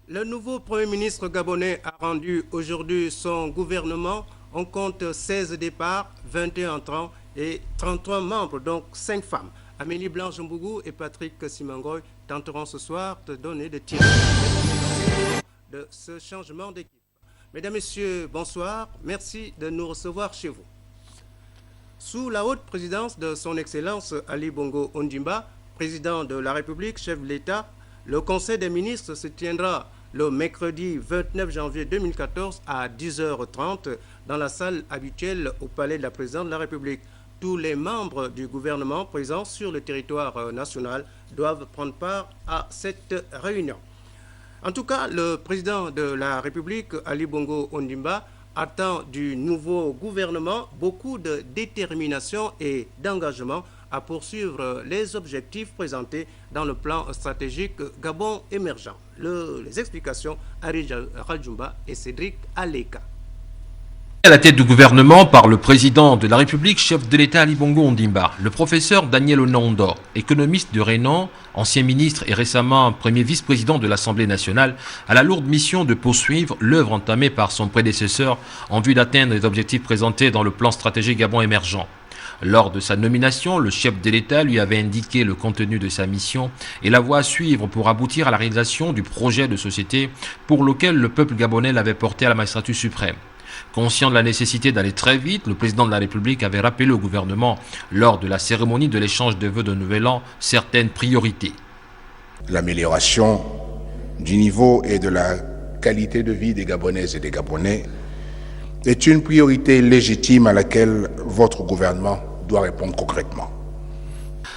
Le nouveau Premier ministre gabonais a rendu aujourd'hui son gouvernement. On compte 16 départs, 21 entrants et 33 membres, donc 5 femmes. Amélie Blanche-Mbougou et Patrick Simangoy tenteront ce soir de donner des tirs de ce changement d'équipe. Mesdames, Messieurs, bonsoir. Merci de nous recevoir chez vous. Sous la haute présidence de son Excellence Ali Bongo Ondimba, président de la République, chef de l'État, le Conseil des ministres se tiendra le mercredi 29 janvier 2014 à 10h30 dans la salle habituelle au Palais de la Présidence de la République. Tous les membres du gouvernement présents sur le territoire national doivent prendre part à cette réunion. En tout cas, le président de la République, Ali Bongo Ondimba, attend du nouveau gouvernement beaucoup de détermination et d'engagement à poursuivre les objectifs présentés dans le plan stratégique Gabon émergent. Les explications, Ari Rajumba et Cédric Aleka. À la tête du gouvernement par le président de la République, chef de l'État Ali Bongo Ondimba, le professeur Daniel Onondo, économiste de renom, ancien ministre et récemment premier vice-président de l'Assemblée nationale, a la lourde mission de poursuivre l'œuvre entamée par son prédécesseur en vue d'atteindre les objectifs présentés dans le plan stratégique Gabon émergent. Lors de sa nomination, le chef de l'État lui avait indiqué le contenu de sa mission et la voie à suivre pour aboutir à la réalisation du projet de société pour lequel le peuple gabonais l'avait porté à la magistrature suprême. Conscient de la nécessité d'aller très vite, le président de la République avait rappelé au gouvernement, lors de la cérémonie de l'échange de vœux de Nouvel An, certaines priorités. L'amélioration du niveau et de la qualité de vie des Gabonaises et des Gabonais est une priorité légitime à laquelle votre gouvernement doit répondre concrètement.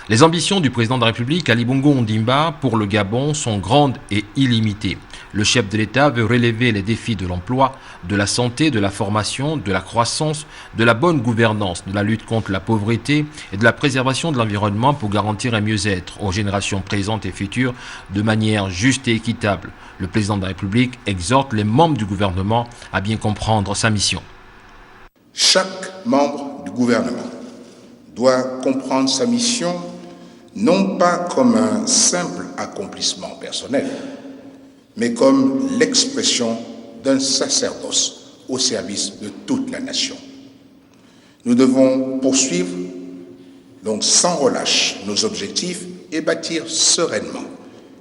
Les ambitions du président de la République, Ali Bongo Ondimba, pour le Gabon sont grandes et illimitées. Le chef de l'État veut relever les défis de l'emploi, de la santé, de la formation, de la croissance, de la bonne gouvernance, de la lutte contre la pauvreté et de la préservation de l'environnement pour garantir un mieux-être aux générations présentes et futures de manière juste et équitable. Le président de la République exhorte les membres du gouvernement à bien comprendre sa mission. Chaque membre du gouvernement doit comprendre sa mission non pas comme un simple accomplissement personnel, mais comme l'expression d'un sacerdoce au service de toute la nation. Nous devons poursuivre donc sans relâche nos objectifs et bâtir sereinement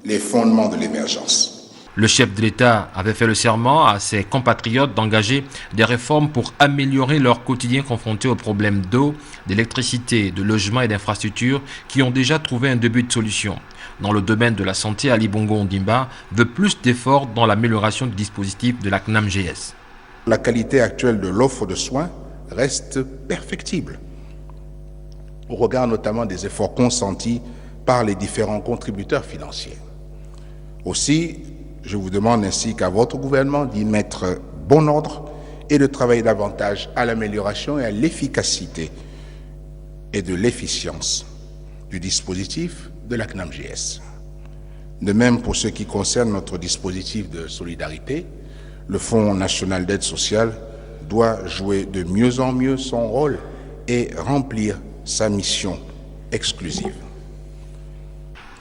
les fondements de l'émergence. Le chef de l'État avait fait le serment à ses compatriotes d'engager des réformes pour améliorer leur quotidien confronté aux problèmes d'eau, d'électricité, de logement et d'infrastructures qui ont déjà trouvé un début de solution. Dans le domaine de la santé, Ali Bongo Ondimba veut plus d'efforts dans l'amélioration du dispositif de la CNAMGS. La qualité actuelle de l'offre de soins reste perfectible, au regard notamment des efforts consentis par les différents contributeurs financiers. Aussi, je vous demande ainsi qu'à votre gouvernement d'y mettre bon ordre et de travailler davantage à l'amélioration et à l'efficacité et de l'efficience du dispositif de la CNAMGS. De même pour ce qui concerne notre dispositif de solidarité, le Fonds national d'aide sociale doit jouer de mieux en mieux son rôle et remplir sa mission exclusive.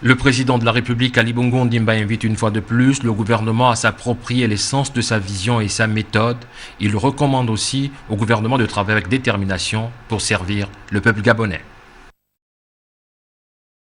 Le président de la République, Ali Bongo Ondimba, invite une fois de plus le gouvernement à s'approprier l'essence de sa vision et sa méthode. Il recommande aussi au gouvernement de travailler avec détermination pour servir le peuple gabonais.